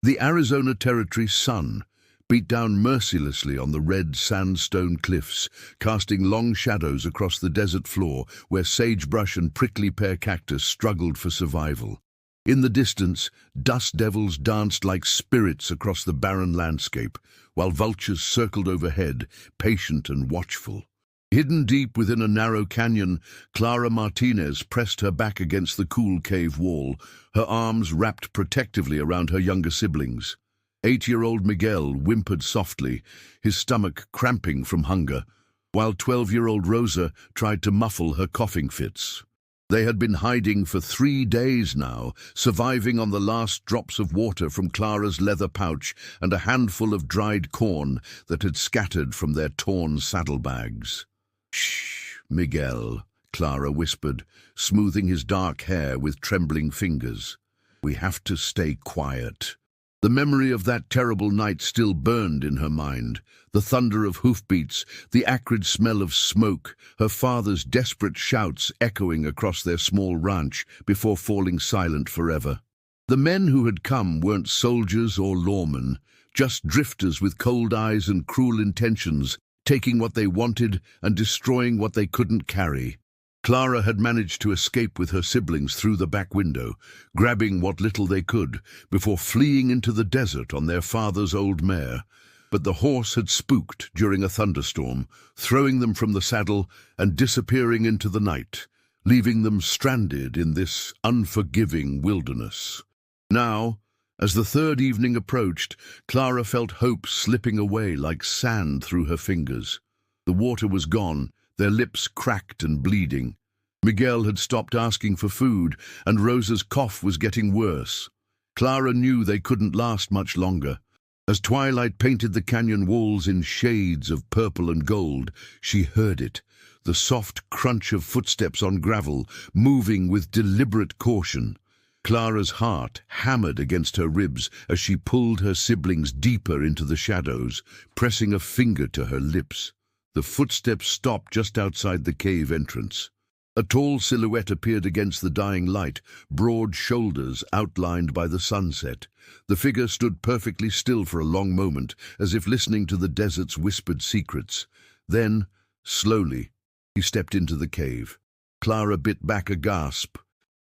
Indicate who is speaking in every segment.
Speaker 1: The Arizona Territory's sun beat down mercilessly on the red sandstone cliffs, casting long shadows across the desert floor where sagebrush and prickly pear cactus struggled for survival. In the distance, dust devils danced like spirits across the barren landscape, while vultures circled overhead, patient and watchful. Hidden deep within a narrow canyon, Clara Martinez pressed her back against the cool cave wall, her arms wrapped protectively around her younger siblings. 8-year-old Miguel whimpered softly, his stomach cramping from hunger, while 12-year-old Rosa tried to muffle her coughing fits. They had been hiding for 3 days now, surviving on the last drops of water from Clara's leather pouch and a handful of dried corn that had scattered from their torn saddlebags. "Shh, Miguel," Clara whispered, smoothing his dark hair with trembling fingers. "We have to stay quiet." The memory of that terrible night still burned in her mind. The thunder of hoofbeats, the acrid smell of smoke, her father's desperate shouts echoing across their small ranch before falling silent forever. The men who had come weren't soldiers or lawmen, just drifters with cold eyes and cruel intentions, taking what they wanted and destroying what they couldn't carry. Clara had managed to escape with her siblings through the back window, grabbing what little they could, before fleeing into the desert on their father's old mare. But the horse had spooked during a thunderstorm, throwing them from the saddle and disappearing into the night, leaving them stranded in this unforgiving wilderness. Now, as the third evening approached, Clara felt hope slipping away like sand through her fingers. The water was gone, their lips cracked and bleeding. Miguel had stopped asking for food, and Rosa's cough was getting worse. Clara knew they couldn't last much longer. As twilight painted the canyon walls in shades of purple and gold, she heard it, the soft crunch of footsteps on gravel, moving with deliberate caution. Clara's heart hammered against her ribs as she pulled her siblings deeper into the shadows, pressing a finger to her lips. The footsteps stopped just outside the cave entrance. A tall silhouette appeared against the dying light, broad shoulders outlined by the sunset. The figure stood perfectly still for a long moment, as if listening to the desert's whispered secrets. Then, slowly, he stepped into the cave. Clara bit back a gasp.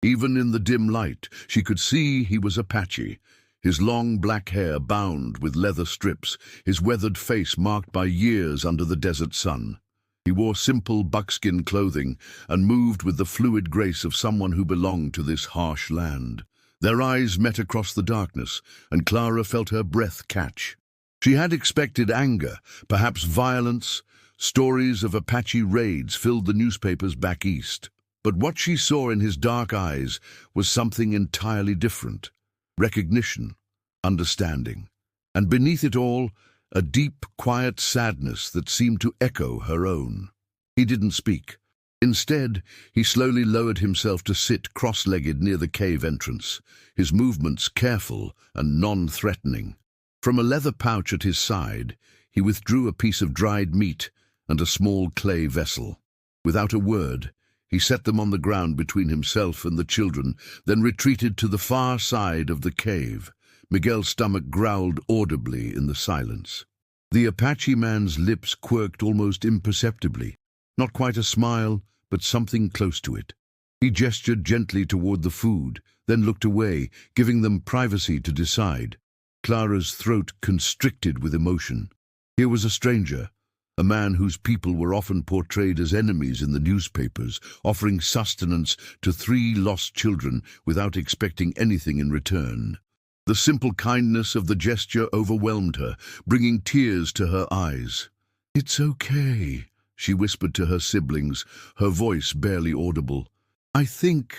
Speaker 1: Even in the dim light, she could see he was Apache, his long black hair bound with leather strips, his weathered face marked by years under the desert sun. He wore simple buckskin clothing and moved with the fluid grace of someone who belonged to this harsh land. Their eyes met across the darkness, and Clara felt her breath catch. She had expected anger, perhaps violence. Stories of Apache raids filled the newspapers back east. But what she saw in his dark eyes was something entirely different. Recognition, understanding, and beneath it all, a deep, quiet sadness that seemed to echo her own. He didn't speak. Instead, he slowly lowered himself to sit cross-legged near the cave entrance, his movements careful and non-threatening. From a leather pouch at his side, he withdrew a piece of dried meat and a small clay vessel. Without a word, he set them on the ground between himself and the children, then retreated to the far side of the cave. Miguel's stomach growled audibly in the silence. The Apache man's lips quirked almost imperceptibly. Not quite a smile, but something close to it. He gestured gently toward the food, then looked away, giving them privacy to decide. Clara's throat constricted with emotion. Here was a stranger, a man whose people were often portrayed as enemies in the newspapers, offering sustenance to 3 lost children without expecting anything in return. The simple kindness of the gesture overwhelmed her, bringing tears to her eyes. "It's okay," she whispered to her siblings, her voice barely audible. I think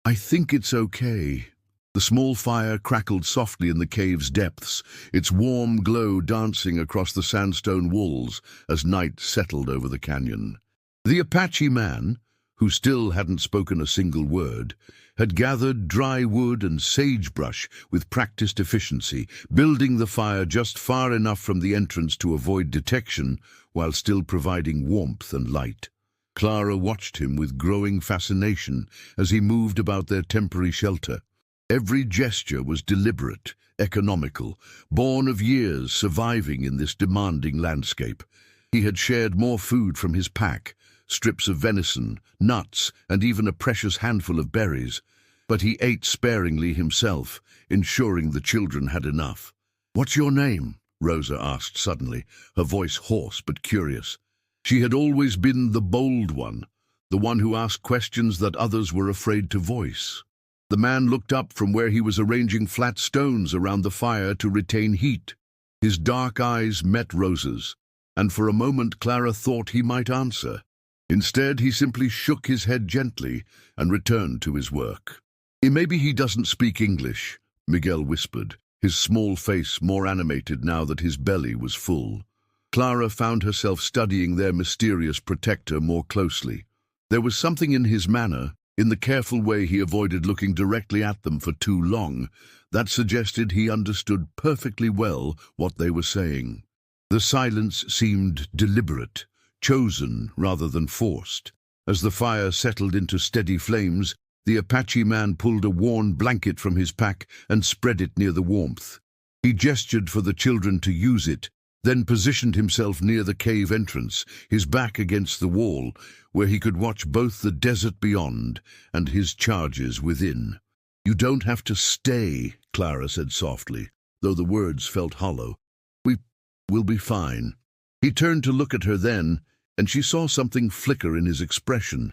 Speaker 1: it's okay." The small fire crackled softly in the cave's depths, its warm glow dancing across the sandstone walls as night settled over the canyon. The Apache man, who still hadn't spoken a single word, had gathered dry wood and sagebrush with practiced efficiency, building the fire just far enough from the entrance to avoid detection while still providing warmth and light. Clara watched him with growing fascination as he moved about their temporary shelter. Every gesture was deliberate, economical, born of years surviving in this demanding landscape. He had shared more food from his pack, strips of venison, nuts, and even a precious handful of berries, but he ate sparingly himself, ensuring the children had enough. "What's your name?" Rosa asked suddenly, her voice hoarse but curious. She had always been the bold one, the one who asked questions that others were afraid to voice. The man looked up from where he was arranging flat stones around the fire to retain heat. His dark eyes met Rosa's, and for a moment Clara thought he might answer. Instead, he simply shook his head gently and returned to his work. "Maybe he doesn't speak English," Miguel whispered, his small face more animated now that his belly was full. Clara found herself studying their mysterious protector more closely. There was something in his manner, in the careful way he avoided looking directly at them for too long, that suggested he understood perfectly well what they were saying. The silence seemed deliberate, chosen rather than forced. As the fire settled into steady flames, the Apache man pulled a worn blanket from his pack and spread it near the warmth. He gestured for the children to use it, then positioned himself near the cave entrance, his back against the wall, where he could watch both the desert beyond and his charges within. "You don't have to stay," Clara said softly, though the words felt hollow. We'll be fine." He turned to look at her then, and she saw something flicker in his expression.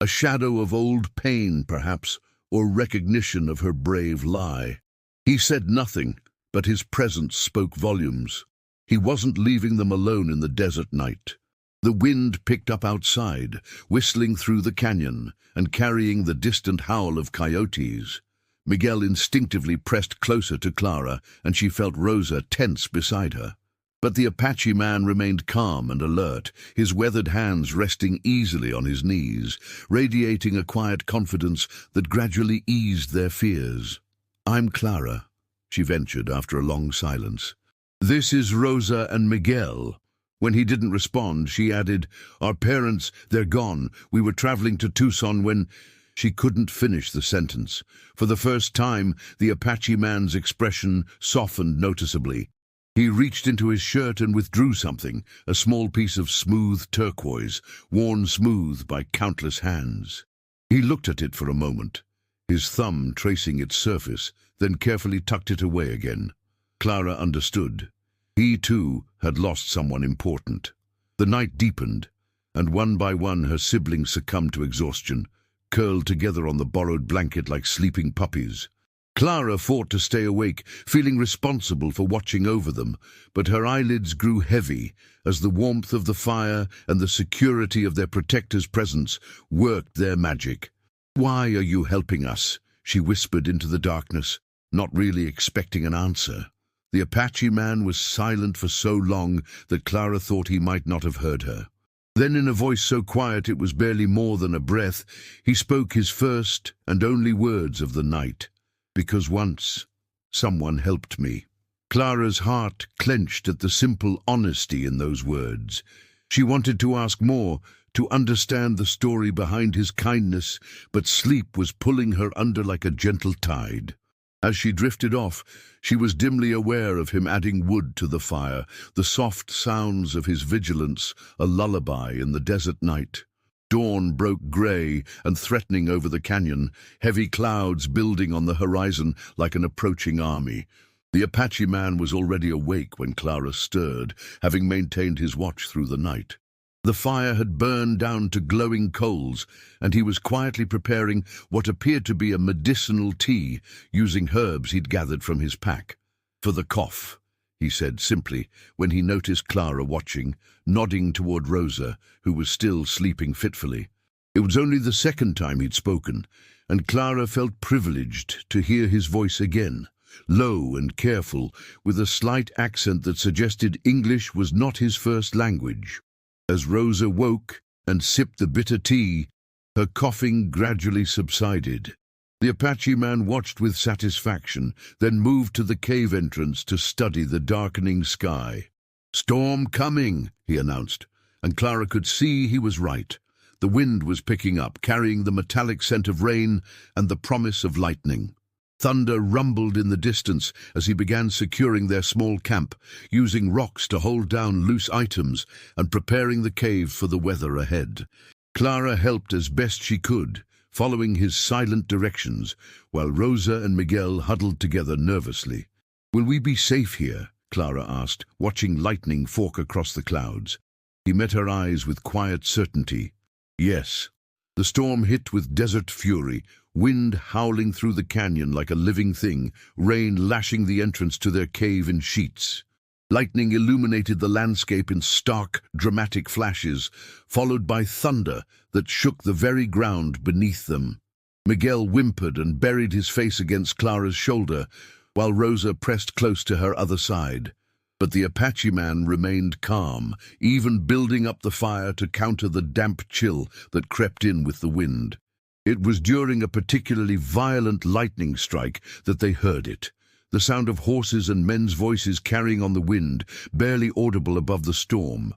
Speaker 1: A shadow of old pain, perhaps, or recognition of her brave lie. He said nothing, but his presence spoke volumes. He wasn't leaving them alone in the desert night. The wind picked up outside, whistling through the canyon and carrying the distant howl of coyotes. Miguel instinctively pressed closer to Clara, and she felt Rosa tense beside her. But the Apache man remained calm and alert, his weathered hands resting easily on his knees, radiating a quiet confidence that gradually eased their fears. "I'm Clara," she ventured after a long silence. "This is Rosa and Miguel." When he didn't respond, she added, "Our parents, they're gone. We were traveling to Tucson when—" She couldn't finish the sentence. For the first time, the Apache man's expression softened noticeably. He reached into his shirt and withdrew something, a small piece of smooth turquoise, worn smooth by countless hands. He looked at it for a moment, his thumb tracing its surface, then carefully tucked it away again. Clara understood. He, too, had lost someone important. The night deepened, and one by one her siblings succumbed to exhaustion, curled together on the borrowed blanket like sleeping puppies. Clara fought to stay awake, feeling responsible for watching over them, but her eyelids grew heavy as the warmth of the fire and the security of their protector's presence worked their magic. "Why are you helping us?" she whispered into the darkness, not really expecting an answer. The Apache man was silent for so long that Clara thought he might not have heard her. Then, in a voice so quiet it was barely more than a breath, he spoke his first and only words of the night. "Because once, someone helped me." Clara's heart clenched at the simple honesty in those words. She wanted to ask more, to understand the story behind his kindness, but sleep was pulling her under like a gentle tide. As she drifted off, she was dimly aware of him adding wood to the fire, the soft sounds of his vigilance, a lullaby in the desert night. Dawn broke grey and threatening over the canyon, heavy clouds building on the horizon like an approaching army. The Apache man was already awake when Clara stirred, having maintained his watch through the night. The fire had burned down to glowing coals, and he was quietly preparing what appeared to be a medicinal tea, using herbs he'd gathered from his pack. "For the cough," he said simply, when he noticed Clara watching, nodding toward Rosa, who was still sleeping fitfully. It was only the second time he'd spoken, and Clara felt privileged to hear his voice again, low and careful, with a slight accent that suggested English was not his first language. As Rosa woke and sipped the bitter tea, her coughing gradually subsided. The Apache man watched with satisfaction, then moved to the cave entrance to study the darkening sky. "Storm coming," he announced, and Clara could see he was right. The wind was picking up, carrying the metallic scent of rain and the promise of lightning. Thunder rumbled in the distance as he began securing their small camp, using rocks to hold down loose items and preparing the cave for the weather ahead. Clara helped as best she could, following his silent directions, while Rosa and Miguel huddled together nervously. "Will we be safe here?" Clara asked, watching lightning fork across the clouds. He met her eyes with quiet certainty. "Yes." The storm hit with desert fury, wind howling through the canyon like a living thing, rain lashing the entrance to their cave in sheets. Lightning illuminated the landscape in stark, dramatic flashes, followed by thunder that shook the very ground beneath them. Miguel whimpered and buried his face against Clara's shoulder, while Rosa pressed close to her other side. But the Apache man remained calm, even building up the fire to counter the damp chill that crept in with the wind. It was during a particularly violent lightning strike that they heard it, the sound of horses and men's voices carrying on the wind, barely audible above the storm.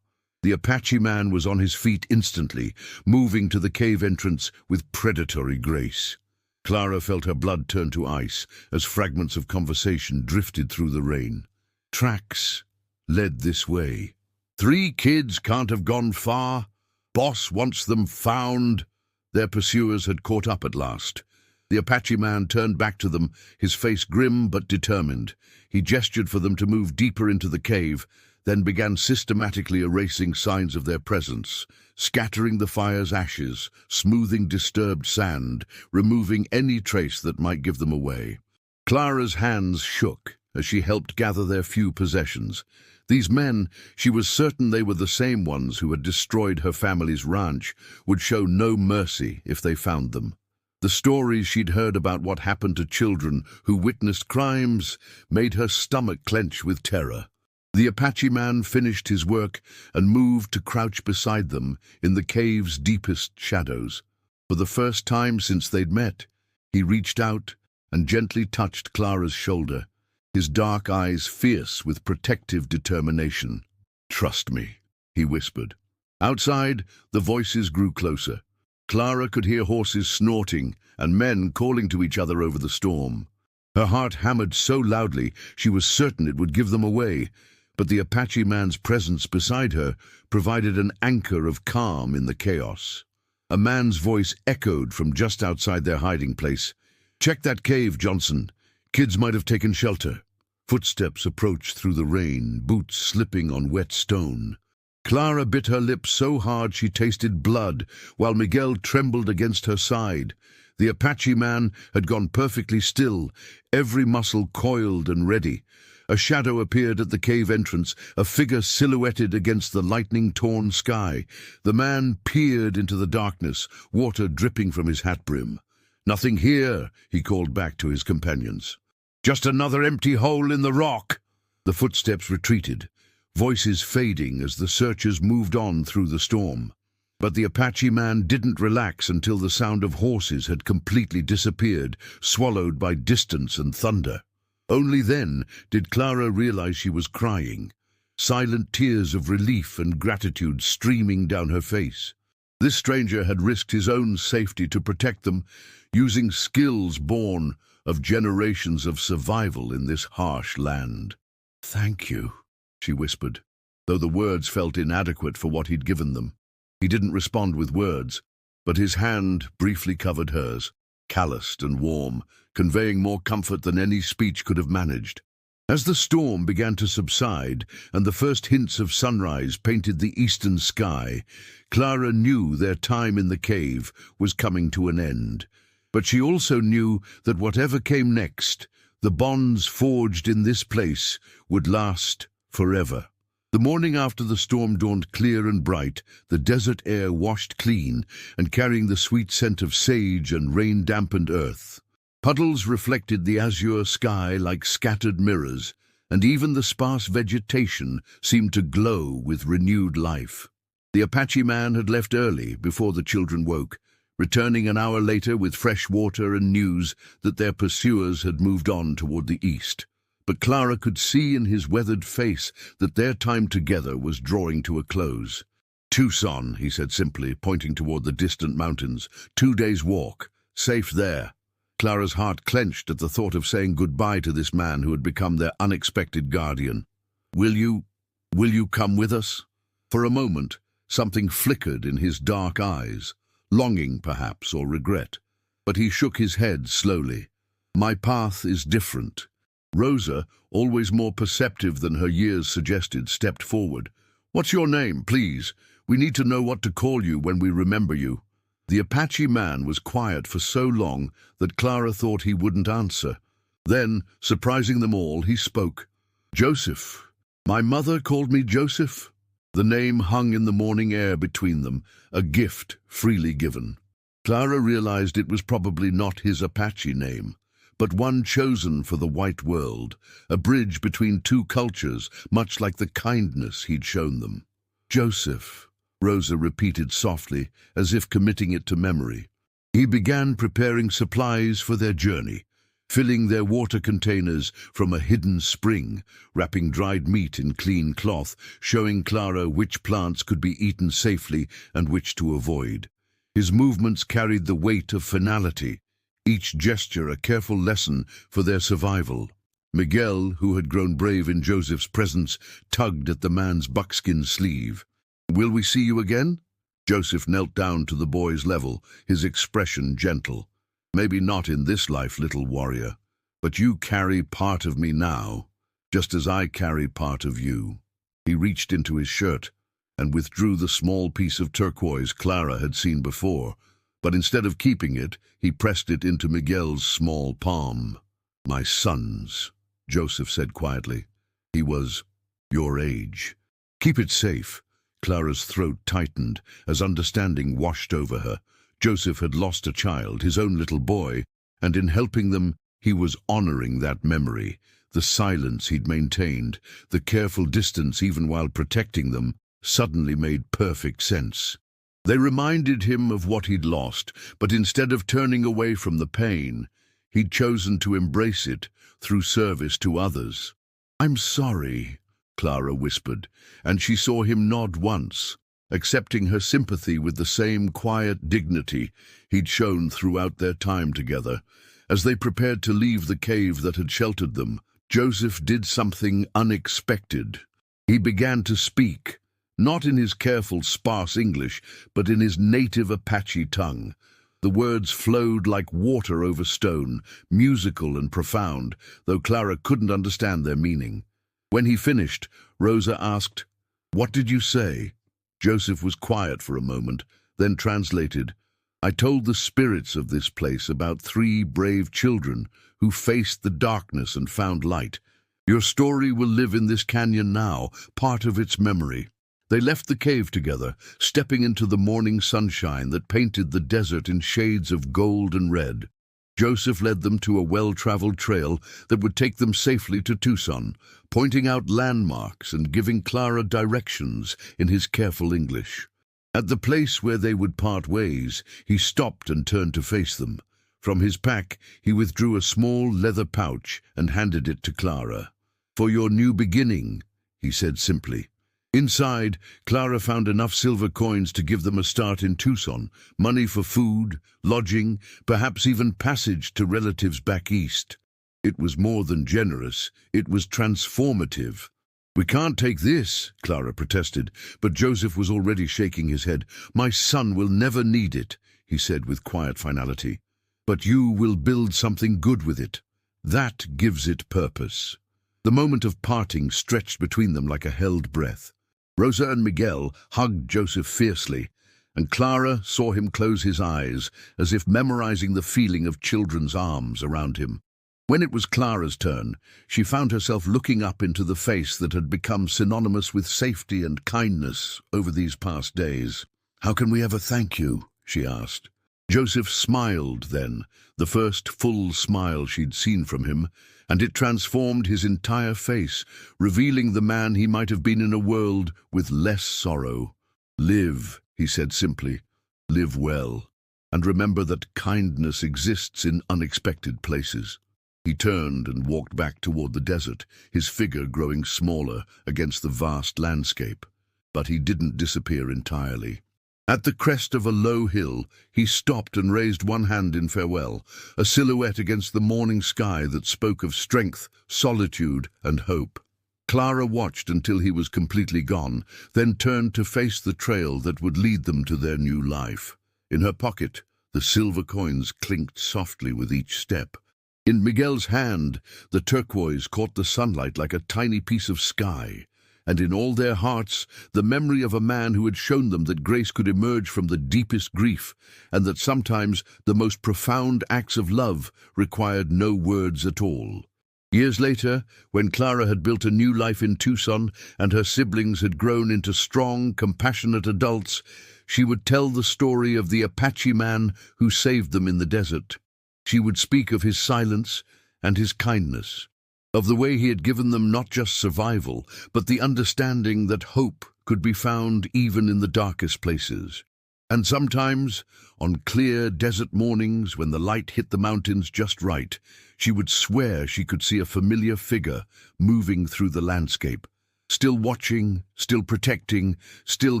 Speaker 1: The Apache man was on his feet instantly, moving to the cave entrance with predatory grace. Clara felt her blood turn to ice as fragments of conversation drifted through the rain. Tracks led this way. "3 kids can't have gone far. Boss wants them found." Their pursuers had caught up at last. The Apache man turned back to them, his face grim but determined. He gestured for them to move deeper into the cave, then began systematically erasing signs of their presence, scattering the fire's ashes, smoothing disturbed sand, removing any trace that might give them away. Clara's hands shook as she helped gather their few possessions. These men, she was certain they were the same ones who had destroyed her family's ranch, would show no mercy if they found them. The stories she'd heard about what happened to children who witnessed crimes made her stomach clench with terror. The Apache man finished his work and moved to crouch beside them in the cave's deepest shadows. For the first time since they'd met, he reached out and gently touched Clara's shoulder, his dark eyes fierce with protective determination. "Trust me," he whispered. Outside, the voices grew closer. Clara could hear horses snorting and men calling to each other over the storm. Her heart hammered so loudly she was certain it would give them away, but the Apache man's presence beside her provided an anchor of calm in the chaos. A man's voice echoed from just outside their hiding place. "Check that cave, Johnson. Kids might have taken shelter." Footsteps approached through the rain, boots slipping on wet stone. Clara bit her lips so hard she tasted blood, while Miguel trembled against her side. The Apache man had gone perfectly still, every muscle coiled and ready. A shadow appeared at the cave entrance, a figure silhouetted against the lightning-torn sky. The man peered into the darkness, water dripping from his hat brim. "Nothing here," he called back to his companions. "Just another empty hole in the rock." The footsteps retreated, voices fading as the searchers moved on through the storm. But the Apache man didn't relax until the sound of horses had completely disappeared, swallowed by distance and thunder. Only then did Clara realize she was crying, silent tears of relief and gratitude streaming down her face. This stranger had risked his own safety to protect them, using skills born of generations of survival in this harsh land. "Thank you," she whispered, though the words felt inadequate for what he'd given them. He didn't respond with words, but his hand briefly covered hers, calloused and warm, conveying more comfort than any speech could have managed. As the storm began to subside and the first hints of sunrise painted the eastern sky, Clara knew their time in the cave was coming to an end. But she also knew that whatever came next, the bonds forged in this place would last forever. The morning after the storm dawned clear and bright, the desert air washed clean and carrying the sweet scent of sage and rain-dampened earth. Puddles reflected the azure sky like scattered mirrors, and even the sparse vegetation seemed to glow with renewed life. The Apache man had left early, before the children woke, returning an hour later with fresh water and news that their pursuers had moved on toward the east. But Clara could see in his weathered face that their time together was drawing to a close. "Tucson," he said simply, pointing toward the distant mountains. "2 days' walk. Safe there." Clara's heart clenched at the thought of saying goodbye to this man who had become their unexpected guardian. Will you come with us?" For a moment, something flickered in his dark eyes, longing perhaps or regret. But he shook his head slowly. "My path is different." Rosa, always more perceptive than her years suggested, stepped forward. "What's your name, please? We need to know what to call you when we remember you." The Apache man was quiet for so long that Clara thought he wouldn't answer. Then, surprising them all, he spoke. "Joseph. My mother called me Joseph." The name hung in the morning air between them, a gift freely given. Clara realized it was probably not his Apache name, but one chosen for the white world, a bridge between two cultures, much like the kindness he'd shown them. "Joseph," Rosa repeated softly, as if committing it to memory. He began preparing supplies for their journey, filling their water containers from a hidden spring, wrapping dried meat in clean cloth, showing Clara which plants could be eaten safely and which to avoid. His movements carried the weight of finality, each gesture a careful lesson for their survival. Miguel, who had grown brave in Joseph's presence, tugged at the man's buckskin sleeve. "Will we see you again?" Joseph knelt down to the boy's level, his expression gentle. "Maybe not in this life, little warrior, but you carry part of me now, just as I carry part of you." He reached into his shirt and withdrew the small piece of turquoise Clara had seen before, but instead of keeping it, he pressed it into Miguel's small palm. "My sons," Joseph said quietly. He was your age. "Keep it safe." Clara's throat tightened as understanding washed over her. Joseph had lost a child, his own little boy, and in helping them, he was honoring that memory. The silence he'd maintained, the careful distance even while protecting them, suddenly made perfect sense. They reminded him of what he'd lost, but instead of turning away from the pain, he'd chosen to embrace it through service to others. "I'm sorry," Clara whispered, and she saw him nod once, accepting her sympathy with the same quiet dignity he'd shown throughout their time together. As they prepared to leave the cave that had sheltered them, Joseph did something unexpected. He began to speak, not in his careful, sparse English, but in his native Apache tongue. The words flowed like water over stone, musical and profound, though Clara couldn't understand their meaning. When he finished, Rosa asked, "What did you say?" Joseph was quiet for a moment, then translated, "I told the spirits of this place about 3 brave children who faced the darkness and found light. Your story will live in this canyon now, part of its memory." They left the cave together, stepping into the morning sunshine that painted the desert in shades of gold and red. Joseph led them to a well-traveled trail that would take them safely to Tucson, pointing out landmarks and giving Clara directions in his careful English. At the place where they would part ways, he stopped and turned to face them. From his pack, he withdrew a small leather pouch and handed it to Clara. "For your new beginning," he said simply. Inside, Clara found enough silver coins to give them a start in Tucson, money for food, lodging, perhaps even passage to relatives back east. It was more than generous, it was transformative. "We can't take this," Clara protested, but Joseph was already shaking his head. "My son will never need it," he said with quiet finality. "But you will build something good with it. That gives it purpose." The moment of parting stretched between them like a held breath. Rosa and Miguel hugged Joseph fiercely, and Clara saw him close his eyes, as if memorizing the feeling of children's arms around him. When it was Clara's turn, she found herself looking up into the face that had become synonymous with safety and kindness over these past days. "How can we ever thank you?" she asked. Joseph smiled then, the first full smile she'd seen from him, and it transformed his entire face, revealing the man he might have been in a world with less sorrow. "Live," he said simply, "live well, and remember that kindness exists in unexpected places." He turned and walked back toward the desert, his figure growing smaller against the vast landscape. But he didn't disappear entirely. At the crest of a low hill, he stopped and raised one hand in farewell, a silhouette against the morning sky that spoke of strength, solitude, and hope. Clara watched until he was completely gone, then turned to face the trail that would lead them to their new life. In her pocket, the silver coins clinked softly with each step. In Miguel's hand, the turquoise caught the sunlight like a tiny piece of sky. And in all their hearts, the memory of a man who had shown them that grace could emerge from the deepest grief, and that sometimes the most profound acts of love required no words at all. Years later, when Clara had built a new life in Tucson and her siblings had grown into strong, compassionate adults, she would tell the story of the Apache man who saved them in the desert. She would speak of his silence and his kindness, of the way he had given them not just survival, but the understanding that hope could be found even in the darkest places. And sometimes, on clear desert mornings when the light hit the mountains just right, she would swear she could see a familiar figure moving through the landscape, still watching, still protecting, still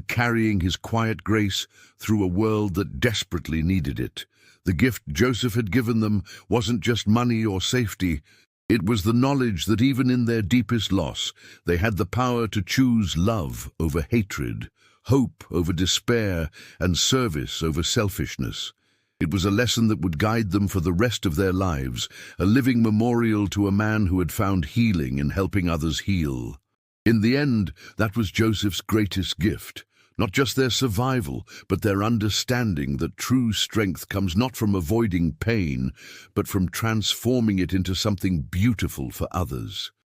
Speaker 1: carrying his quiet grace through a world that desperately needed it. The gift Joseph had given them wasn't just money or safety. It was the knowledge that even in their deepest loss, they had the power to choose love over hatred, hope over despair, and service over selfishness. It was a lesson that would guide them for the rest of their lives, a living memorial to a man who had found healing in helping others heal. In the end, that was Joseph's greatest gift. Not just their survival, but their understanding that true strength comes not from avoiding pain, but from transforming it into something beautiful for others.